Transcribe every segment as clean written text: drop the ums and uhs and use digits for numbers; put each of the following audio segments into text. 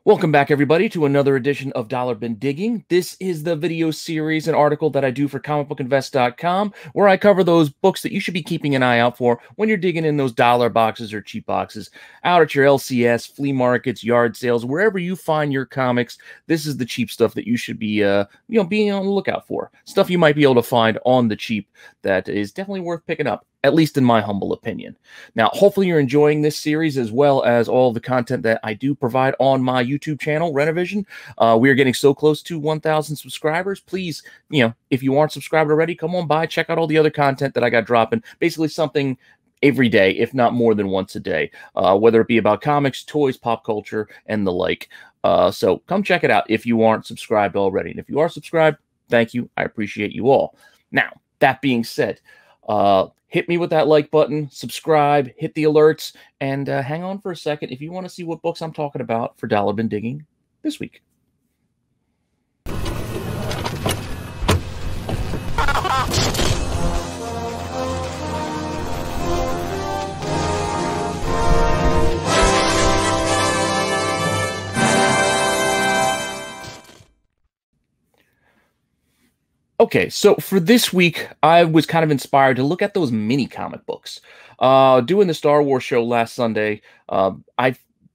Welcome back, everybody, to another edition of Dollar Bin Digging. This is the video series and article that I do for comicbookinvest.com, where I cover those books that you should be keeping an eye out for when you're digging in those dollar boxes or cheap boxes out at your LCS, flea markets, yard sales, wherever you find your comics. This is the cheap stuff that you should be, being on the lookout for. Stuff you might be able to find on the cheap that is definitely worth picking up, at least in my humble opinion. Now, hopefully you're enjoying this series as well as all the content that I do provide on my YouTube channel, Rennavision. We are getting so close to 1,000 subscribers. Please, if you aren't subscribed already, come on by, check out all the other content that I got dropping. Basically something every day, if not more than once a day, whether it be about comics, toys, pop culture, and the like. So come check it out if you aren't subscribed already. And if you are subscribed, thank you. I appreciate you all. Now, that being said, hit me with that like button, subscribe, hit the alerts, and hang on for a second if you want to see what books I'm talking about for Dollar Bin Digging this week. Okay, so for this week, I was kind of inspired to look at those mini comic books. Doing the Star Wars show last Sunday,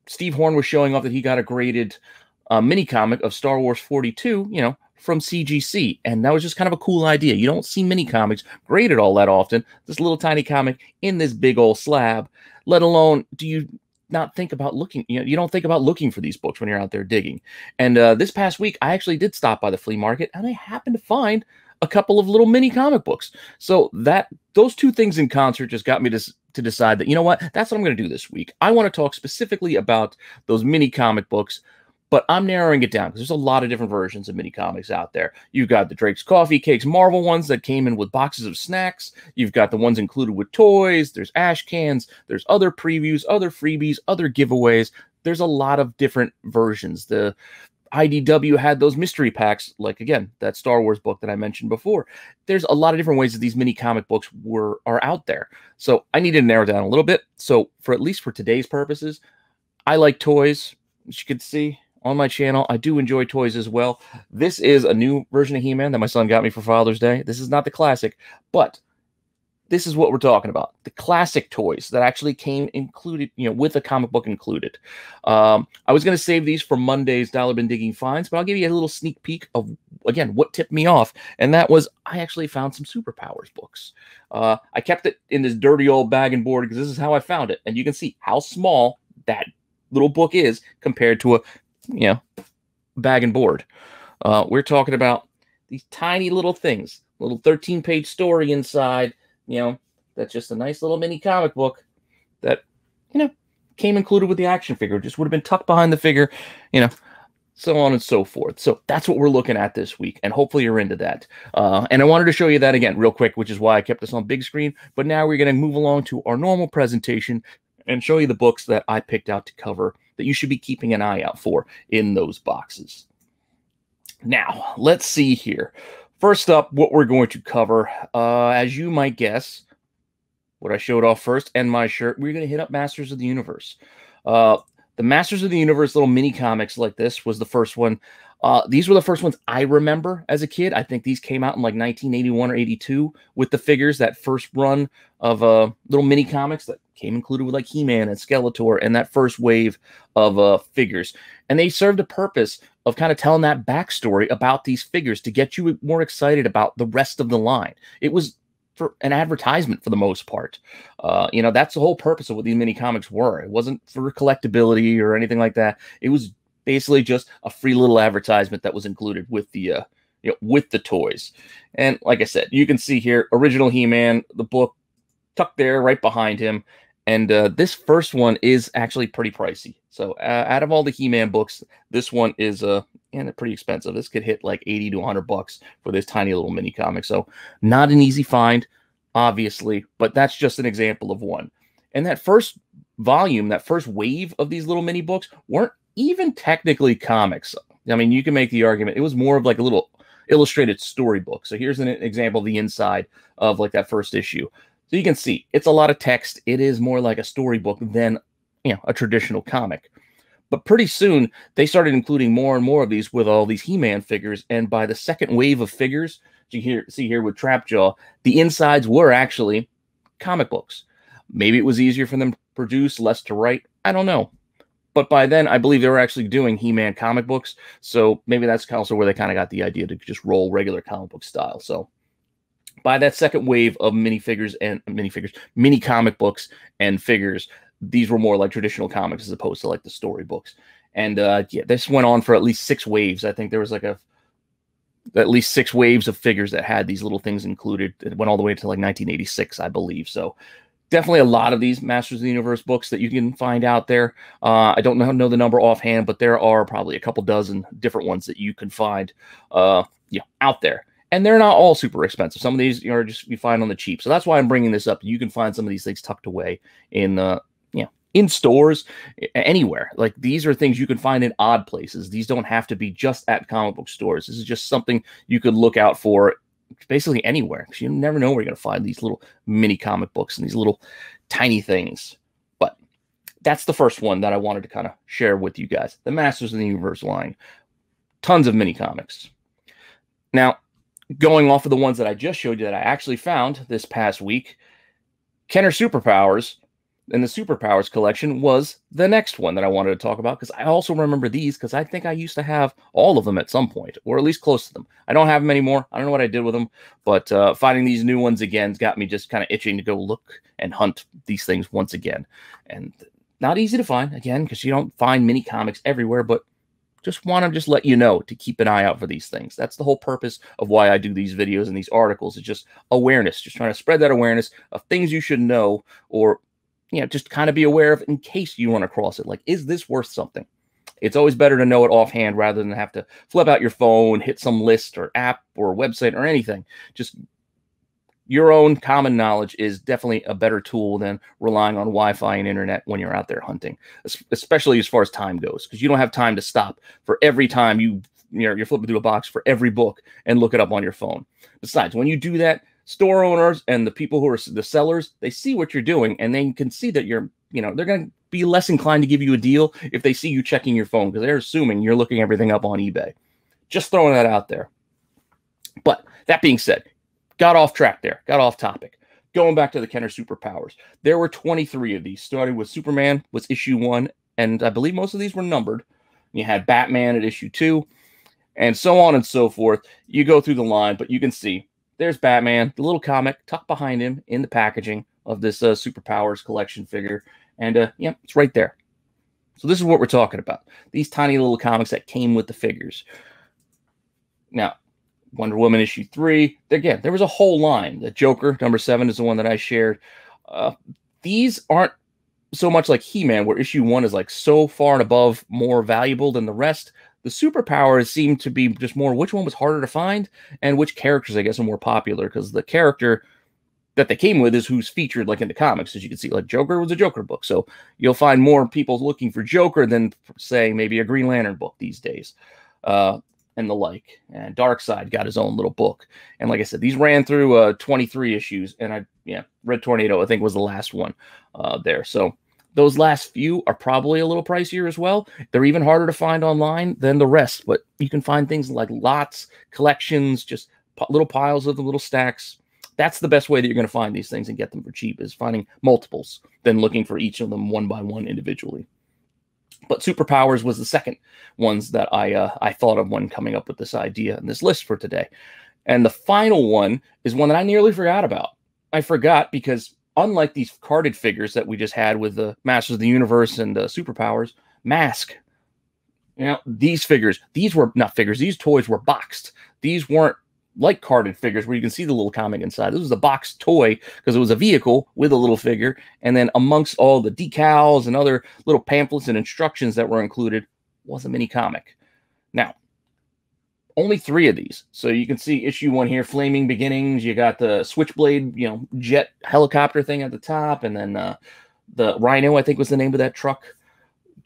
Steve Horn was showing off that he got a graded mini comic of Star Wars 42, from CGC, and that was just kind of a cool idea. You don't see mini comics graded all that often. This little tiny comic in this big old slab, let alone do you not think about looking, you don't think about looking for these books when you're out there digging. And this past week, I actually did stop by the flea market, and I happened to find a couple of little mini comic books. So those two things in concert just got me to decide that, you know what, that's what I'm going to do this week. I want to talk specifically about those mini comic books, but I'm narrowing it down because there's a lot of different versions of mini comics out there. You've got the Drake's Coffee Cakes Marvel ones that came in with boxes of snacks. You've got the ones included with toys. There's ash cans. There's other previews, other freebies, other giveaways. There's a lot of different versions. The IDW had those mystery packs, like, again, that Star Wars book that I mentioned before. There's a lot of different ways that these mini comic books are out there. So I need to narrow down a little bit. So at least for today's purposes, I like toys, as you can see. On my channel, I do enjoy toys as well. This is a new version of He-Man that my son got me for Father's Day. This is not the classic, but this is what we're talking about. The classic toys that actually came included, with a comic book included. I was going to save these for Monday's Dollar Bin Digging finds, but I'll give you a little sneak peek of, again, what tipped me off. And that was I actually found some Superpowers books. I kept it in this dirty old bag and board because this is how I found it. And you can see how small that little book is compared to a bag and board. We're talking about these tiny little things, little 13-page story inside, that's just a nice little mini comic book that, came included with the action figure. Just would have been tucked behind the figure, so on and so forth. So that's what we're looking at this week, and hopefully you're into that. And I wanted to show you that again real quick, which is why I kept this on big screen. But now we're going to move along to our normal presentation and show you the books that I picked out to cover that you should be keeping an eye out for in those boxes. Now, let's see here. First up, what we're going to cover, as you might guess, what I showed off first and my shirt, we're going to hit up Masters of the Universe. The Masters of the Universe little mini comics like this was the first one. These were the first ones I remember as a kid. I think these came out in like 1981 or 82 with the figures, that first run of little mini comics that came included with like He-Man and Skeletor and that first wave of figures. And they served a purpose of kind of telling that backstory about these figures to get you more excited about the rest of the line. It was for an advertisement for the most part. That's the whole purpose of what these mini comics were. It wasn't for collectability or anything like that. It was basically just a free little advertisement that was included with the with the toys. And like I said, you can see here, original He-Man, the book tucked there right behind him. And this first one is actually pretty pricey. So out of all the He-Man books, this one is pretty expensive. This could hit like 80 to 100 bucks for this tiny little mini comic. So not an easy find, obviously, but that's just an example of one. And that first volume, that first wave of these little mini books weren't even technically comics. I mean, you can make the argument it was more of like a little illustrated storybook. So here's an example of the inside of like that first issue. So you can see it's a lot of text. It is more like a storybook than a traditional comic. But pretty soon, they started including more and more of these with all these He-Man figures. And by the second wave of figures, you see here with Trapjaw, the insides were actually comic books. Maybe it was easier for them to produce, less to write. I don't know. But by then, I believe they were actually doing He-Man comic books. So maybe that's also where they kind of got the idea to just roll regular comic book style. So by that second wave of mini comic books and figures, these were more like traditional comics as opposed to like the storybooks. And yeah, this went on for at least 6 waves. I think there was like at least 6 waves of figures that had these little things included. It went all the way to like 1986, I believe. So definitely a lot of these Masters of the Universe books that you can find out there. I don't know the number offhand, but there are probably a couple dozen different ones that you can find out there. And they're not all super expensive. Some of these are just you find on the cheap. So that's why I'm bringing this up. You can find some of these things tucked away in in stores, anywhere. Like these are things you can find in odd places. These don't have to be just at comic book stores. This is just something you could look out for basically anywhere, because you never know where you're going to find these little mini comic books and these little tiny things. But that's the first one that I wanted to kind of share with you guys. The Masters of the Universe line. Tons of mini comics. Now, going off of the ones that I just showed you that I actually found this past week, Kenner Superpowers and the Superpowers collection was the next one that I wanted to talk about, because I also remember these because I think I used to have all of them at some point, or at least close to them. I don't have them anymore. I don't know what I did with them, but finding these new ones again got me just kind of itching to go look and hunt these things once again. And not easy to find, again, because you don't find mini comics everywhere, but just want to let you know to keep an eye out for these things. That's the whole purpose of why I do these videos and these articles. It's just awareness, just trying to spread that awareness of things you should know, or just kind of be aware of in case you run across it. Like, is this worth something? It's always better to know it offhand rather than have to flip out your phone, hit some list or app or website or anything. Just your own common knowledge is definitely a better tool than relying on Wi-Fi and internet when you're out there hunting, especially as far as time goes, because you don't have time to stop for every time you're flipping through a box for every book and look it up on your phone. Besides, when you do that, store owners and the people who are the sellers, they see what you're doing, and they can see that they're going to be less inclined to give you a deal if they see you checking your phone, because they're assuming you're looking everything up on eBay. Just throwing that out there. But that being said, got off track there, got off topic. Going back to the Kenner Superpowers, there were 23 of these, starting with Superman was issue 1, and I believe most of these were numbered. You had Batman at issue 2, and so on and so forth. You go through the line, but you can see there's Batman, the little comic tucked behind him in the packaging of this Superpowers collection figure. And yeah, it's right there. So this is what we're talking about. These tiny little comics that came with the figures. Now, Wonder Woman issue 3. Again, there was a whole line. The Joker, number 7, is the one that I shared. These aren't so much like He-Man, where issue 1 is like so far and above more valuable than the rest. The Superpowers seem to be just more which one was harder to find and which characters, I guess, are more popular, because the character that they came with is who's featured like in the comics. As you can see, like Joker was a Joker book. So you'll find more people looking for Joker than, say, maybe a Green Lantern book these days, and the like. And Darkseid got his own little book. And like I said, these ran through 23 issues. And Red Tornado, I think, was the last one there. So those last few are probably a little pricier as well. They're even harder to find online than the rest, but you can find things like lots, collections, just little piles of the little stacks. That's the best way that you're going to find these things and get them for cheap, is finding multiples than looking for each of them one by one individually. But Superpowers was the second ones that I thought of when coming up with this idea and this list for today. And the final one is one that I nearly forgot about. I forgot because, unlike these carded figures that we just had with the Masters of the Universe and Superpowers, M.A.S.K. These figures, these were not figures, these toys were boxed. These weren't like carded figures where you can see the little comic inside. This was a boxed toy because it was a vehicle with a little figure, and then amongst all the decals and other little pamphlets and instructions that were included was a mini comic. Now, only 3 of these. So you can see issue 1 here, Flaming Beginnings. You got the Switchblade, jet helicopter thing at the top. And then the Rhino, I think, was the name of that truck.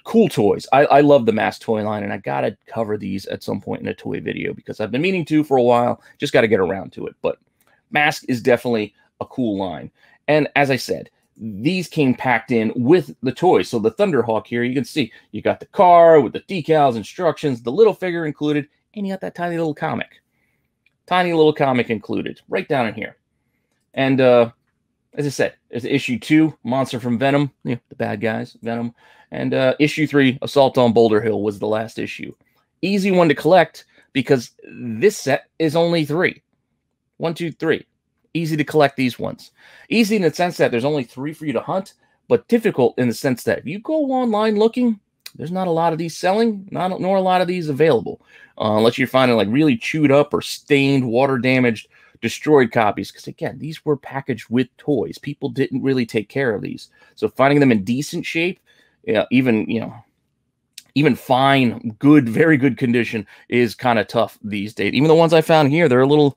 Cool toys. I love the M.A.S.K toy line, and I got to cover these at some point in a toy video because I've been meaning to for a while. Just got to get around to it. But M.A.S.K is definitely a cool line. And as I said, these came packed in with the toys. So the Thunderhawk here, you can see you got the car with the decals, instructions, the little figure included, and you got that tiny little comic. Tiny little comic included right down in here. And as I said, it's issue 2, Monster from Venom, you know, the bad guys, Venom. And issue 3, Assault on Boulder Hill, was the last issue. Easy one to collect because this set is only 3. 1, 2, 3. Easy to collect these ones. Easy in the sense that there's only 3 for you to hunt, but difficult in the sense that if you go online looking, there's not a lot of these selling, nor a lot of these available, unless you're finding like really chewed up or stained, water damaged, destroyed copies. Because again, these were packaged with toys. People didn't really take care of these, so finding them in decent shape, even fine, good, very good condition is kind of tough these days. Even the ones I found here, they're a little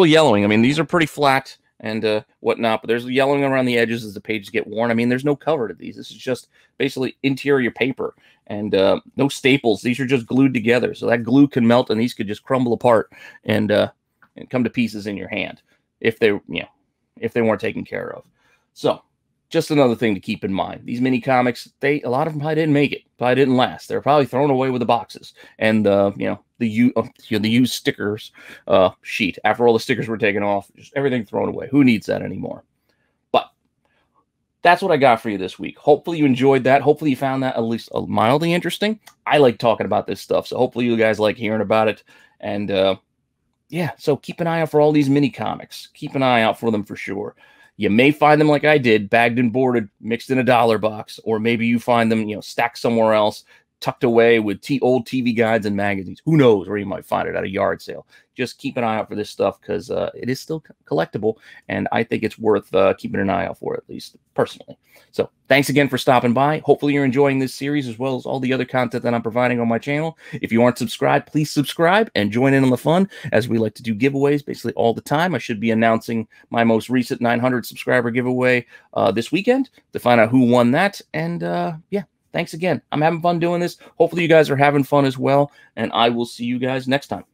yellowing. I mean, these are pretty flat and whatnot, but there's yellowing around the edges as the pages get worn. I mean, there's no cover to these. This is just basically interior paper and no staples. These are just glued together, so that glue can melt and these could just crumble apart and come to pieces in your hand if they weren't taken care of. So just another thing to keep in mind. These mini comics, a lot of them probably didn't make it, probably didn't last. They're probably thrown away with the boxes and the used stickers sheet. After all the stickers were taken off, just everything thrown away. Who needs that anymore? But that's what I got for you this week. Hopefully you enjoyed that. Hopefully you found that at least mildly interesting. I like talking about this stuff, so hopefully you guys like hearing about it. And yeah, so keep an eye out for all these mini comics. Keep an eye out for them for sure. You may find them like I did, bagged and boarded, mixed in a dollar box, or maybe you find them, stacked somewhere else, tucked away with old TV guides and magazines. Who knows where you might find it at a yard sale. Just keep an eye out for this stuff because it is still collectible, and I think it's worth keeping an eye out for, at least personally. So thanks again for stopping by. Hopefully you're enjoying this series as well as all the other content that I'm providing on my channel. If you aren't subscribed, please subscribe and join in on the fun, as we like to do giveaways basically all the time. I should be announcing my most recent 900 subscriber giveaway this weekend to find out who won that. And yeah, thanks again. I'm having fun doing this. Hopefully you guys are having fun as well, and I will see you guys next time.